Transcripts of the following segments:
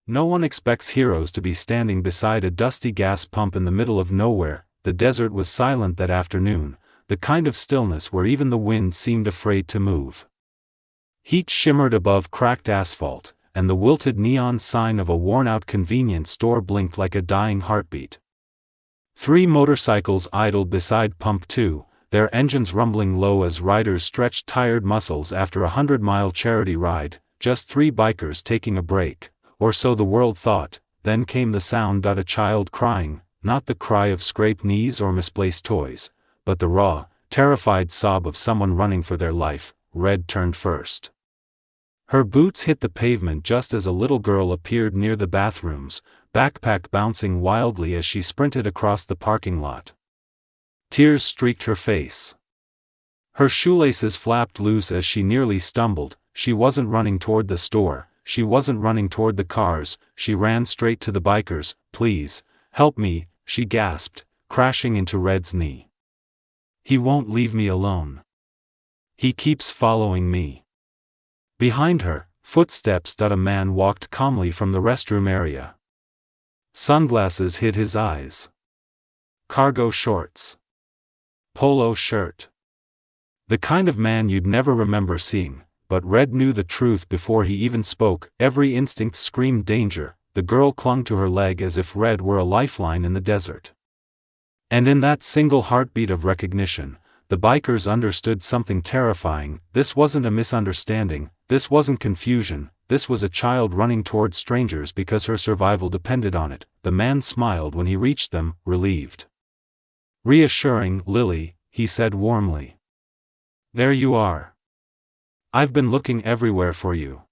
No one expects heroes to be standing beside a dusty gas pump in the middle of nowhere. The desert was silent that afternoon, the kind of stillness where even the wind seemed afraid to move. Heat shimmered above cracked asphalt, and the wilted neon sign of a worn-out convenience store blinked like a dying heartbeat. 3 motorcycles idled beside Pump 2, their engines rumbling low as riders stretched tired muscles after a 100-mile charity ride, just 3 bikers taking a break, or so the world thought. Then came the sound of a child crying, not the cry of scraped knees or misplaced toys, but the raw, terrified sob of someone running for their life. Red turned first. Her boots hit the pavement just as a little girl appeared near the bathrooms, backpack bouncing wildly as she sprinted across the parking lot. Tears streaked her face. Her shoelaces flapped loose as she nearly stumbled. She wasn't running toward the store, she wasn't running toward the cars, she ran straight to the bikers. "Please, help me," she gasped, crashing into Red's knee. "He won't leave me alone. He keeps following me." Behind her, footsteps. A man walked calmly from the restroom area. Sunglasses hid his eyes. Cargo shorts. Polo shirt. The kind of man you'd never remember seeing, but Red knew the truth before he even spoke. Every instinct screamed danger. The girl clung to her leg as if Red were a lifeline in the desert. And in that single heartbeat of recognition, the bikers understood something terrifying. This wasn't a misunderstanding, this wasn't confusion, this was a child running toward strangers because her survival depended on it. The man smiled when he reached them, relieved. "Reassuring, Lily," he said warmly. "There you are. I've been looking everywhere for you."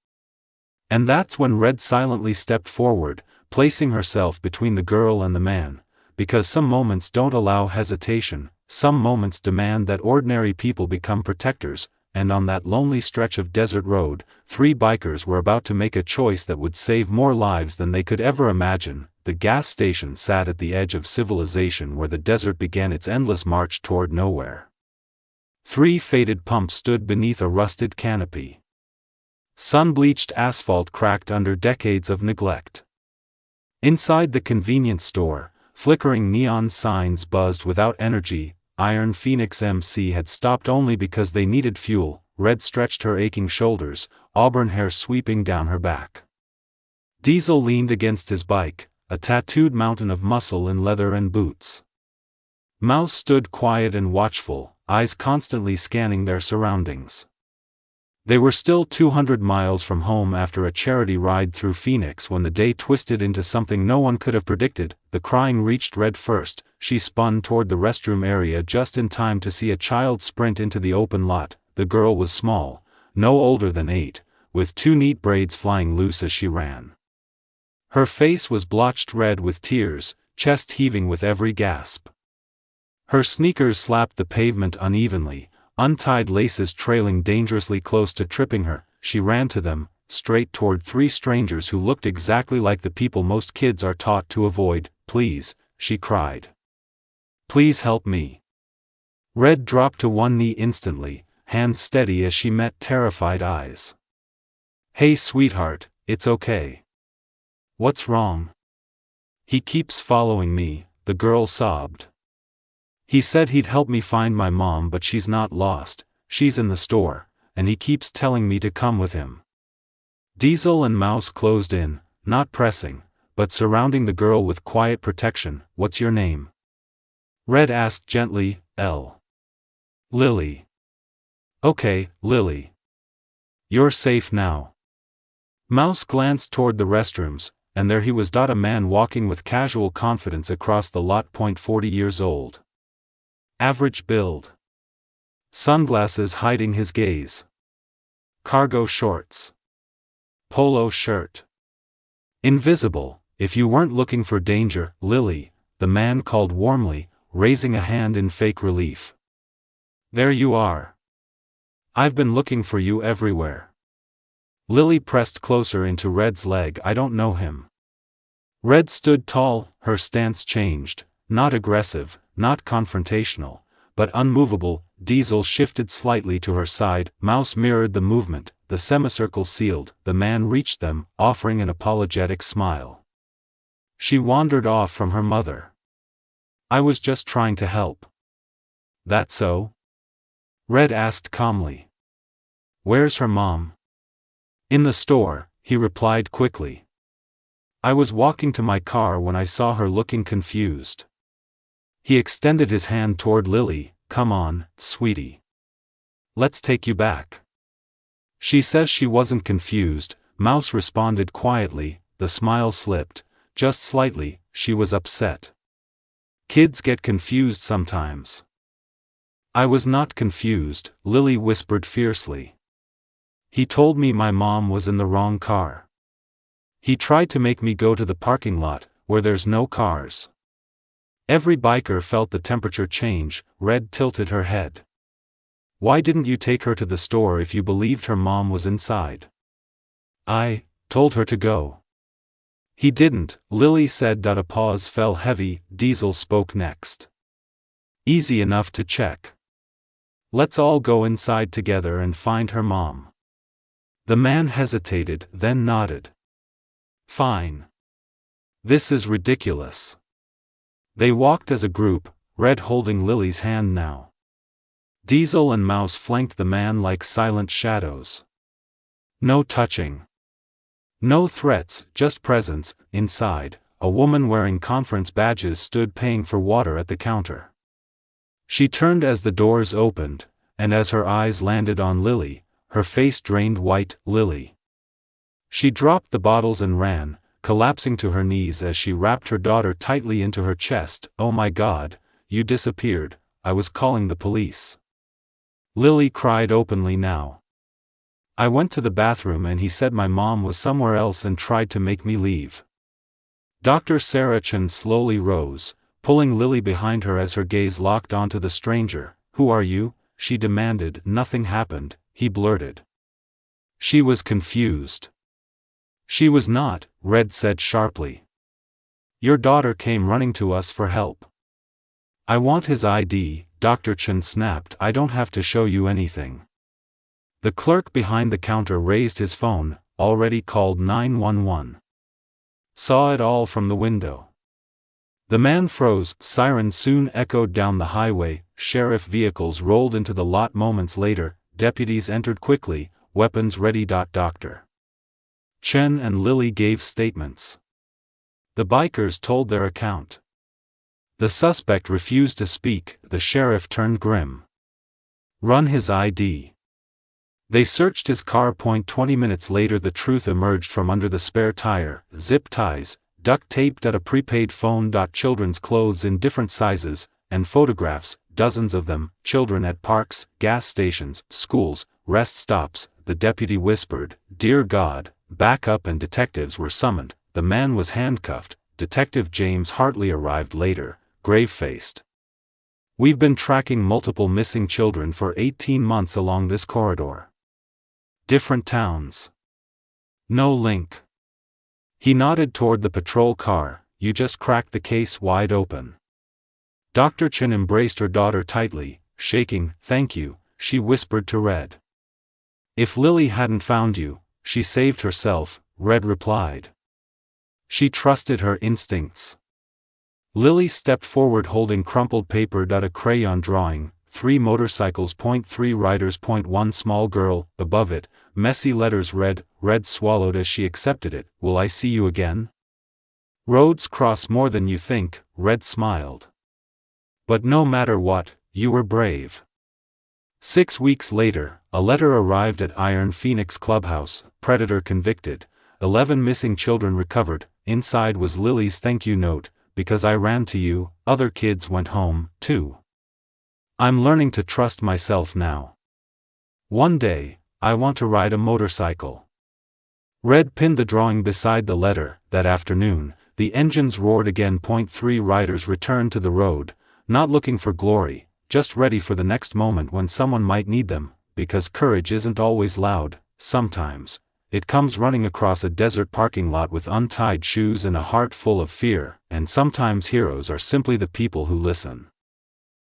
And that's when Red silently stepped forward, placing herself between the girl and the man, because some moments don't allow hesitation, some moments demand that ordinary people become protectors. And on that lonely stretch of desert road, 3 bikers were about to make a choice that would save more lives than they could ever imagine. The gas station sat at the edge of civilization where the desert began its endless march toward nowhere. 3 faded pumps stood beneath a rusted canopy. Sun-bleached asphalt cracked under decades of neglect. Inside the convenience store, flickering neon signs buzzed without energy. Iron Phoenix MC had stopped only because they needed fuel. Red stretched her aching shoulders, auburn hair sweeping down her back. Diesel leaned against his bike, a tattooed mountain of muscle in leather and boots. Mouse stood quiet and watchful, eyes constantly scanning their surroundings. They were still 200 miles from home after a charity ride through Phoenix when the day twisted into something no one could have predicted. The crying reached Red first. She spun toward the restroom area just in time to see a child sprint into the open lot. The girl was small, no older than 8, with 2 neat braids flying loose as she ran. Her face was blotched red with tears, chest heaving with every gasp. Her sneakers slapped the pavement unevenly, untied laces trailing dangerously close to tripping her. She ran to them, straight toward 3 strangers who looked exactly like the people most kids are taught to avoid. "Please," she cried. "Please help me." Red dropped to one knee instantly, hands steady as she met terrified eyes. "Hey sweetheart, it's okay. What's wrong?" "He keeps following me," the girl sobbed. "He said he'd help me find my mom, but she's not lost, she's in the store, and he keeps telling me to come with him." Diesel and Mouse closed in, not pressing, but surrounding the girl with quiet protection. "What's your name?" Red asked gently. "Lily." "Okay, Lily. You're safe now." Mouse glanced toward the restrooms, and there he was. A man walking with casual confidence across the lot. 40 years old. Average build. Sunglasses hiding his gaze. Cargo shorts. Polo shirt. "Invisible, if you weren't looking for danger, Lily," the man called warmly, raising a hand in fake relief. "There you are. I've been looking for you everywhere." Lily pressed closer into Red's leg. "I don't know him." Red stood tall, her stance changed, not aggressive, not confrontational, but unmovable. Diesel shifted slightly to her side, Mouse mirrored the movement, the semicircle sealed, the man reached them, offering an apologetic smile. She wandered off from her mother. I was just trying to help. That so? Red asked calmly. Where's her mom? In the store, he replied quickly. I was walking to my car when I saw her looking confused. He extended his hand toward Lily. Come on, sweetie. Let's take you back. She says she wasn't confused, Mouse responded quietly, the smile slipped, just slightly, she was upset. Kids get confused sometimes. I was not confused, Lily whispered fiercely. He told me my mom was in the wrong car. He tried to make me go to the parking lot, where there's no cars. Every biker felt the temperature change. Red tilted her head. Why didn't you take her to the store if you believed her mom was inside? I told her to go. He didn't, Lily said. A pause fell heavy. Diesel spoke next. Easy enough to check. Let's all go inside together and find her mom. The man hesitated, then nodded. Fine. This is ridiculous. They walked as a group, Red holding Lily's hand now. Diesel and Mouse flanked the man like silent shadows. No touching. No threats, just presence. Inside, a woman wearing conference badges stood paying for water at the counter. She turned as the doors opened, and as her eyes landed on Lily, her face drained white. Lily. She dropped the bottles and ran, collapsing to her knees as she wrapped her daughter tightly into her chest. Oh my God, you disappeared, I was calling the police. Lily cried openly now. I went to the bathroom and he said my mom was somewhere else and tried to make me leave. Dr. Sarah Chen slowly rose, pulling Lily behind her as her gaze locked onto the stranger. Who are you? She demanded. Nothing happened, he blurted. She was confused. She was not, Red said sharply. Your daughter came running to us for help. I want his ID, Dr. Chen snapped. I don't have to show you anything. The clerk behind the counter raised his phone, already called 911. Saw it all from the window. The man froze, sirens soon echoed down the highway, sheriff vehicles rolled into the lot moments later, deputies entered quickly, weapons ready. Dr. Chen and Lily gave statements. The bikers told their account. The suspect refused to speak. The sheriff turned grim. Run his ID. They searched his car. 20 minutes later the truth emerged from under the spare tire. Zip ties, duct taped at a prepaid phone. Children's clothes in different sizes, and photographs, dozens of them, children at parks, gas stations, schools, rest stops. The deputy whispered, Dear God. Backup and detectives were summoned. The man was handcuffed. Detective James Hartley arrived later, grave-faced. We've been tracking multiple missing children for 18 months along this corridor. Different towns. No link. He nodded toward the patrol car. You just cracked the case wide open. Dr. Chen embraced her daughter tightly, shaking. Thank you, she whispered to Red. If Lily hadn't found you, she saved herself, Red replied. She trusted her instincts. Lily stepped forward holding crumpled paper. A crayon drawing, 3 motorcycles. 3 riders. 1 small girl, above it, messy letters read. Red swallowed as she accepted it. Will I see you again? Roads cross more than you think, Red smiled. But no matter what, you were brave. 6 weeks later, a letter arrived at Iron Phoenix Clubhouse. Predator convicted, 11 missing children recovered. Inside was Lily's thank you note, because I ran to you, other kids went home, too. I'm learning to trust myself now. One day, I want to ride a motorcycle. Red pinned the drawing beside the letter. That afternoon, the engines roared again. 3 riders returned to the road, not looking for glory, just ready for the next moment when someone might need them, because courage isn't always loud, sometimes. It comes running across a desert parking lot with untied shoes and a heart full of fear, and sometimes heroes are simply the people who listen.